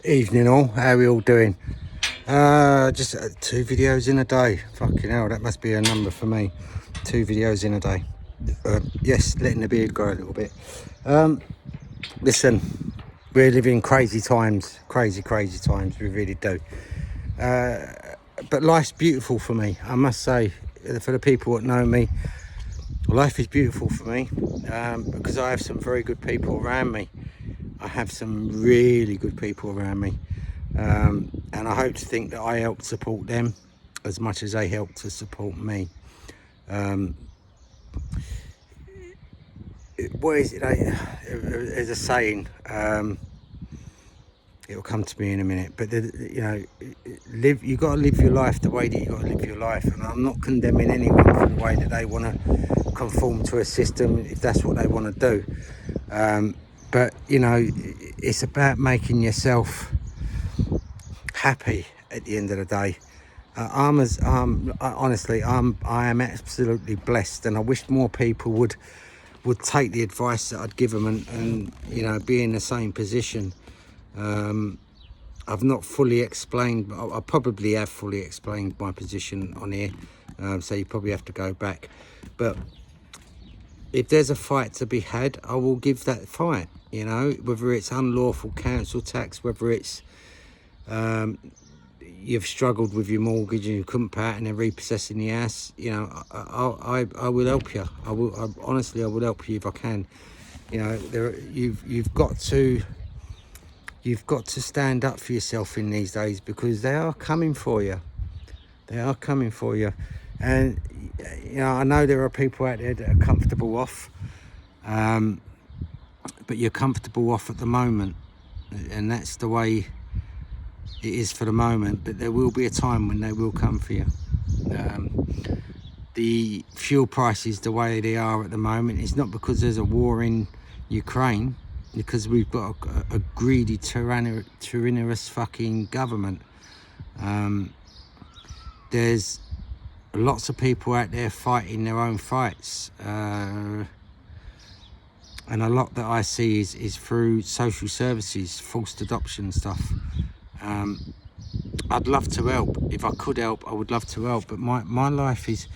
Evening all, how are we all doing? Just 2 videos in a day. Fucking hell, that must be a number for me. 2 videos in a day. Yes, letting the beard grow a little bit. Listen, we're living crazy times. Crazy times, we really do. But life's beautiful for me, I must say. For the people that know me, life is beautiful for me because I have some very good people around me. I have some really good people around me, and I hope to think that I help support them as much as they help to support me. What is it? There's a saying. It'll come to me in a minute, but you got to live your life the way that you got to live your life, and I'm not condemning anyone for the way that they want to conform to a system if that's what they want to do. But it's about making yourself happy at the end of the day. Honestly, I am absolutely blessed, and I wish more people would take the advice that I'd give them and be in the same position. I've not fully explained, I probably have fully explained my position on here, so you probably have to go back. But if there's a fight to be had, I will give that fight, whether it's unlawful council tax, whether it's you've struggled with your mortgage and you couldn't pay it and they're repossessing the house, I will help you. Honestly, I will help you if I can. You've got to stand up for yourself in these days, because they are coming for you. They are coming for you. And I know there are people out there that are comfortable off, but you're comfortable off at the moment, and that's the way it is for the moment. But there will be a time when they will come for you. The fuel prices the way they are at the moment is not because there's a war in Ukraine, because we've got a greedy tyrannous fucking government. There's lots of people out there fighting their own fights, and a lot that I see is through social services, forced adoption stuff. I'd love to help. If I could help, I would love to help, but my life is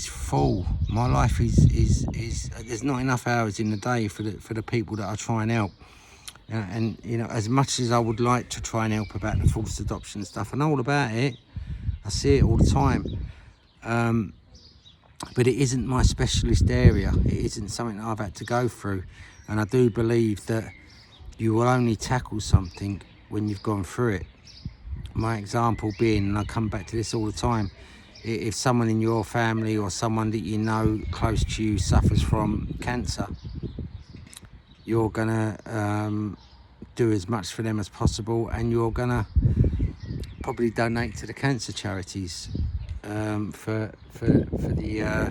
full. My life is there's not enough hours in the day for the people that I try and help. And as much as I would like to try and help about the forced adoption stuff, I know all about it, I see it all the time, but it isn't my specialist area. It isn't something that I've had to go through, and I do believe that you will only tackle something when you've gone through it. My example being, and I come back to this all the time, if someone in your family or someone that you know close to you suffers from cancer, you're gonna do as much for them as possible, and you're gonna probably donate to the cancer charities for the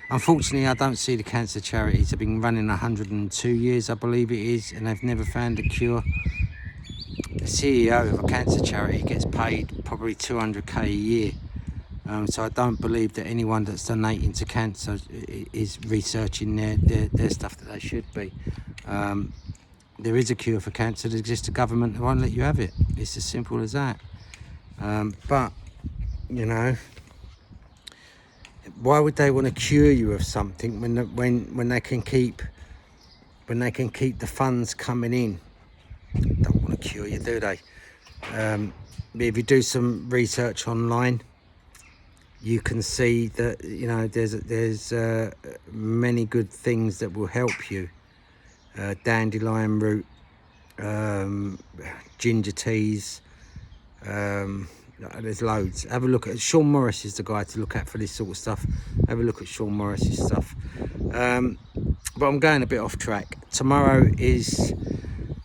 unfortunately, I don't see the cancer charities have been running 102 years, I believe it is, and they've never found a cure. The CEO of a cancer charity gets paid probably 200k a year, so I don't believe that anyone that's donating to cancer is researching their stuff that they should be. There is a cure for cancer. There exists a government that won't let you have it. It's as simple as that. But why would they want to cure you of something when they can keep the funds coming in? Don't want to cure you, do they? If you do some research online, you can see that there's many good things that will help you. Dandelion root, ginger teas, there's loads. Have a look at Sean Morris is the guy to look at for this sort of stuff. Have a look at Sean Morris's stuff. But I'm going a bit off track. Tomorrow is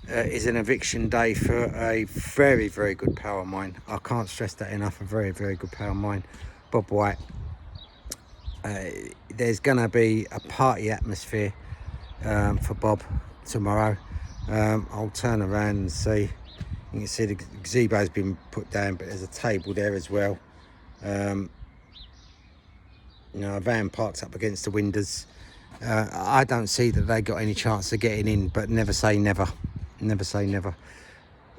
an eviction day for a very, very good pal of mine. I can't stress that enough. A very, very good pal of mine, Bob White. There's gonna be a party atmosphere for Bob tomorrow. I'll turn around and see. You can see the gazebo's been put down, but there's a table there as well. A van parks up against the windows. I don't see that they got any chance of getting in, but never say never. Never say never.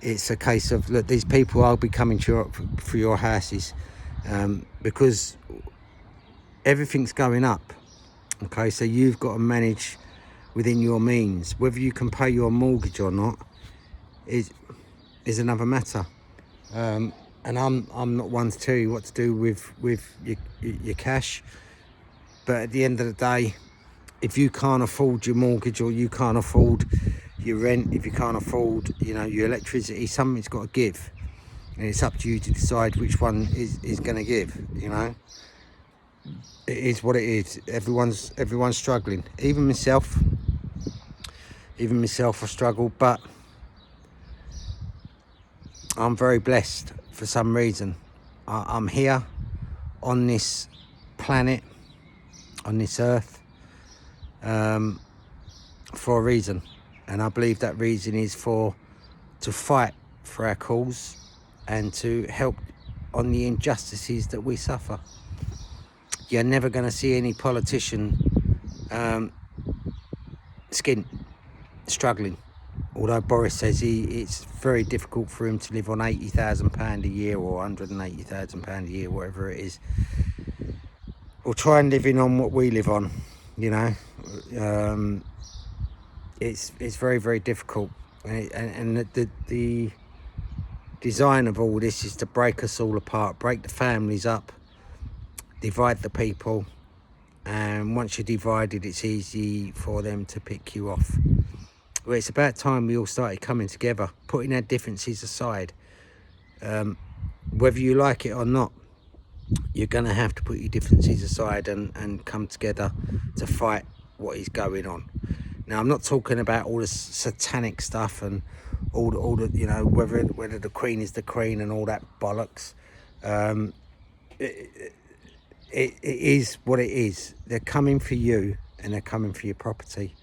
It's a case of, look, these people will be coming to for your houses because everything's going up. Okay, so you've got to manage within your means. Whether you can pay your mortgage or not is another matter. And I'm not one to tell you what to do with your cash. But at the end of the day, if you can't afford your mortgage, or you can't afford your rent, if you can't afford, your electricity, something's got to give. And it's up to you to decide which one is going to give, It is what it is. Everyone's struggling. Even myself, I struggle, but I'm very blessed for some reason. I'm here on this planet, on this earth, for a reason, and I believe that reason is to fight for our cause and to help on the injustices that we suffer. You're never going to see any politician skint, struggling. Although Boris says it's very difficult for him to live on £80,000 a year or £180,000 a year, whatever it is, or try and living on what we live on, it's very, very difficult, and the design of all this is to break us all apart, break the families up, divide the people, and once you're divided, it's easy for them to pick you off. Well, it's about time we all started coming together, putting our differences aside. Whether you like it or not, you're going to have to put your differences aside and come together to fight what is going on. Now, I'm not talking about all the satanic stuff and all the whether the Queen is the Queen and all that bollocks. It is what it is. They're coming for you, and they're coming for your property.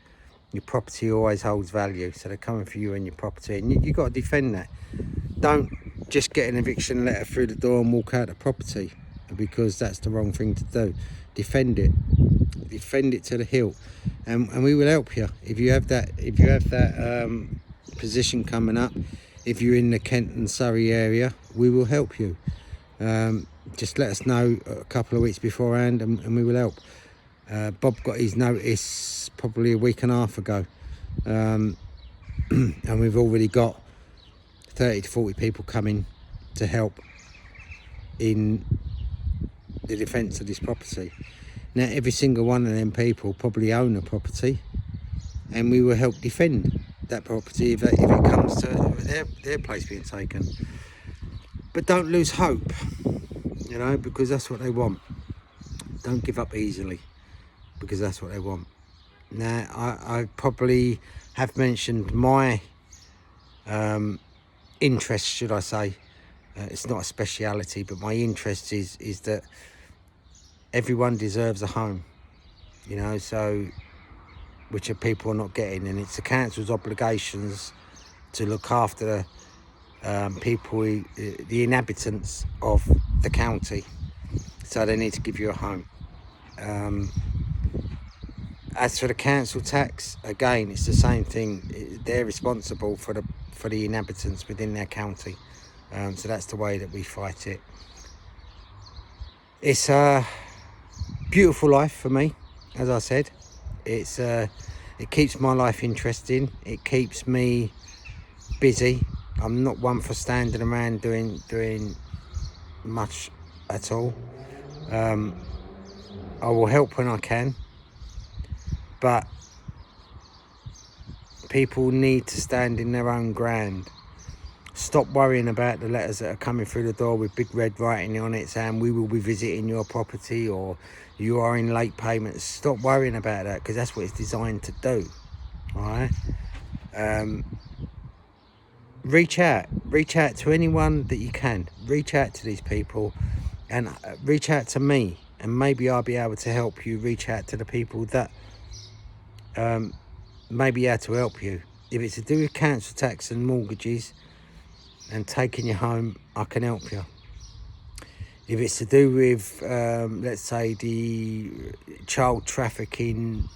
Your property always holds value, so they're coming for you and your property, and you've got to defend that. Don't just get an eviction letter through the door and walk out the property, because that's the wrong thing to do. Defend it to the hilt, and we will help you if you have that position coming up. If you're in the Kent and Surrey area, we will help you. Just let us know a couple of weeks beforehand, and we will help. Bob got his notice probably a week and a half ago, and we've already got 30 to 40 people coming to help in the defence of this property. Now, every single one of them people probably own a property, and we will help defend that property if it comes to their place being taken. But don't lose hope, because that's what they want. Don't give up easily, because that's what they want. Now, I probably have mentioned my interest, should I say. It's not a speciality, but my interest is that everyone deserves a home, so which people are not getting, and it's the council's obligations to look after people, the inhabitants of the county, so they need to give you a home. As for the council tax, again, it's the same thing. They're responsible for the inhabitants within their county, so that's the way that we fight it. It's a beautiful life for me, as I said. It keeps my life interesting. It keeps me busy. I'm not one for standing around doing much at all. I will help when I can, but people need to stand in their own ground. Stop worrying about the letters that are coming through the door with big red writing on it saying we will be visiting your property or you are in late payments. Stop worrying about that, because that's what it's designed to do. All right. Reach out to anyone that you can. Reach out to these people, and reach out to me, and maybe I'll be able to help you reach out to the people that may be able to help you. If it's to do with council tax and mortgages and taking you home, I can help you. If it's to do with let's say the child trafficking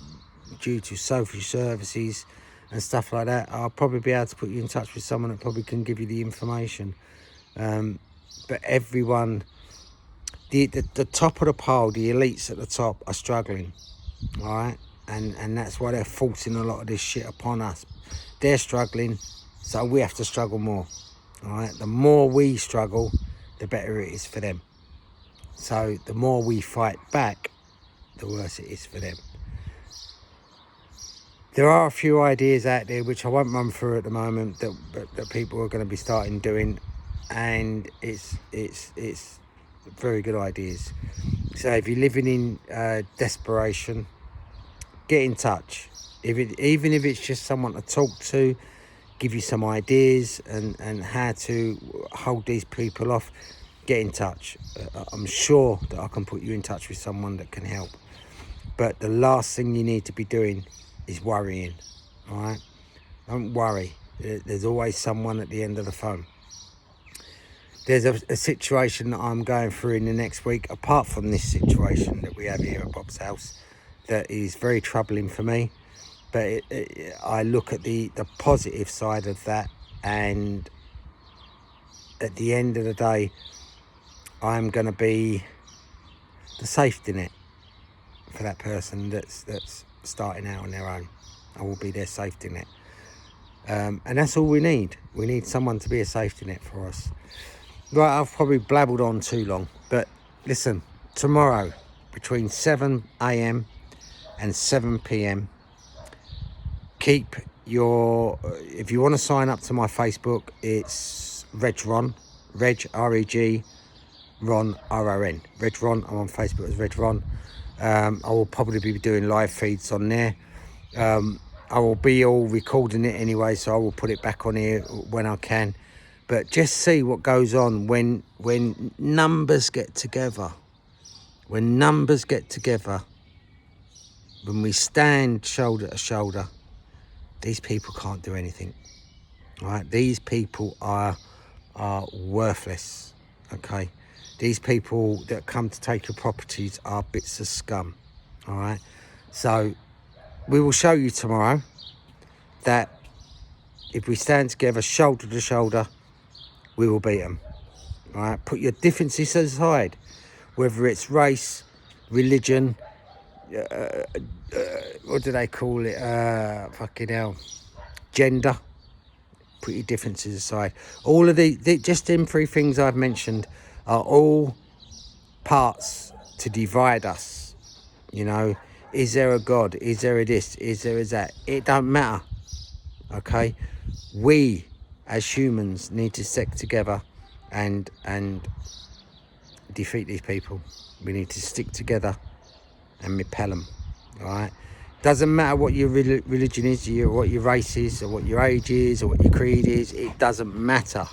due to social services and stuff like that, I'll probably be able to put you in touch with someone that probably can give you the information. But everyone, the top of the pile, the elites at the top are struggling, all right? And that's why they're forcing a lot of this shit upon us. They're struggling, so we have to struggle more, all right? The more we struggle, the better it is for them. So the more we fight back, the worse it is for them. There are a few ideas out there which I won't run through at the moment that people are going to be starting doing, and it's very good ideas. So if you're living in desperation, get in touch. Even if it's just someone to talk to, give you some ideas and how to hold these people off, get in touch. I'm sure that I can put you in touch with someone that can help. But the last thing you need to be doing is worrying, all right? Don't worry. There's always someone at the end of the phone. There's a situation that I'm going through in the next week, apart from this situation that we have here at Bob's house, that is very troubling for me. But I look at the positive side of that, and at the end of the day, I'm going to be the safety net for that person that's starting out on their own. I will be their safety net. And that's all we need. We need someone to be a safety net for us. Right, I've probably blabbled on too long, but listen, tomorrow between 7 a.m. and 7 p.m, keep your, if you want to sign up to my Facebook, it's RegRon, Reg, R-E-G, Ron, R-O-N. RegRon, I'm on Facebook as RegRon. I will probably be doing live feeds on there. I will be all recording it anyway, so I will put it back on here when I can. But just see what goes on when numbers get together. When numbers get together, when we stand shoulder to shoulder, these people can't do anything. All right? These people are worthless. Okay? These people that come to take your properties are bits of scum. All right? So we will show you tomorrow that if we stand together shoulder to shoulder, we will beat them. All right? Put your differences aside, whether it's race, religion, what do they call it? Fucking hell. Gender. Put your differences aside. All of the just them three things I've mentioned are all parts to divide us. You know, is there a God? Is there a this? Is there a that? It don't matter. Okay? We, as humans, need to stick together and defeat these people. We need to stick together and repel them. All right? Doesn't matter what your religion is, or what your race is, or what your age is, or what your creed is. It doesn't matter.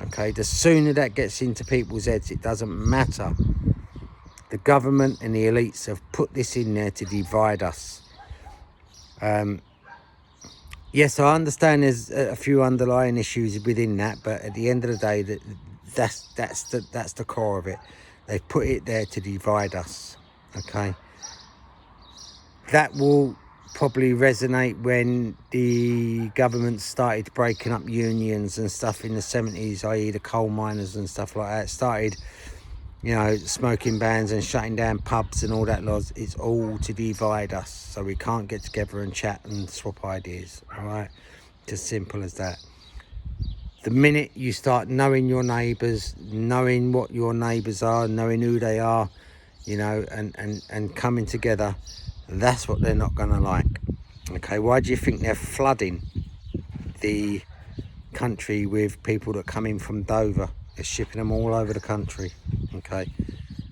Okay? The sooner that gets into people's heads, it doesn't matter. The government and the elites have put this in there to divide us. Yes, I understand there's a few underlying issues within that, but at the end of the day, that's the core of it. They've put it there to divide us. Okay, that will probably resonate when the government started breaking up unions and stuff in the 70s, i.e. the coal miners and stuff like that. Started, you know, smoking bans and shutting down pubs and all that lot. It's all to divide us, so we can't get together and chat and swap ideas. All right, just simple as that. The minute you start knowing your neighbours, knowing what your neighbours are, knowing who they are, you know, and coming together, that's what they're not going to like. Okay, why do you think they're flooding the country with people that come in from Dover? They're shipping them all over the country. Okay,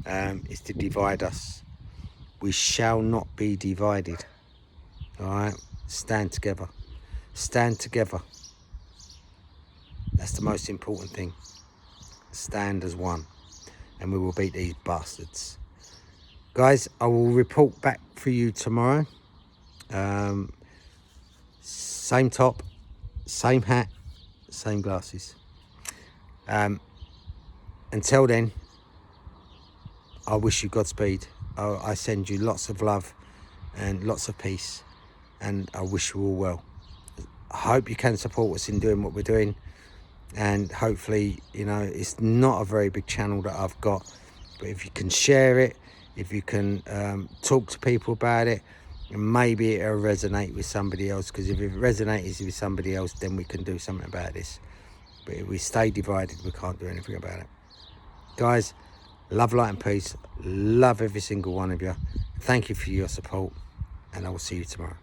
it's to divide us. We shall not be divided. All right, stand together. Stand together. That's the most important thing. Stand as one, and we will beat these bastards. Guys, I will report back for you tomorrow. Same top, same hat, same glasses. Until then, I wish you Godspeed. I send you lots of love and lots of peace, and I wish you all well. I hope you can support us in doing what we're doing, and hopefully, you know, it's not a very big channel that I've got, but if you can share it, if you can talk to people about it, maybe it'll resonate with somebody else, because if it resonates with somebody else, then we can do something about this. But if we stay divided, we can't do anything about it. Guys, love, light and peace. Love every single one of you. Thank you for your support, and I will see you tomorrow.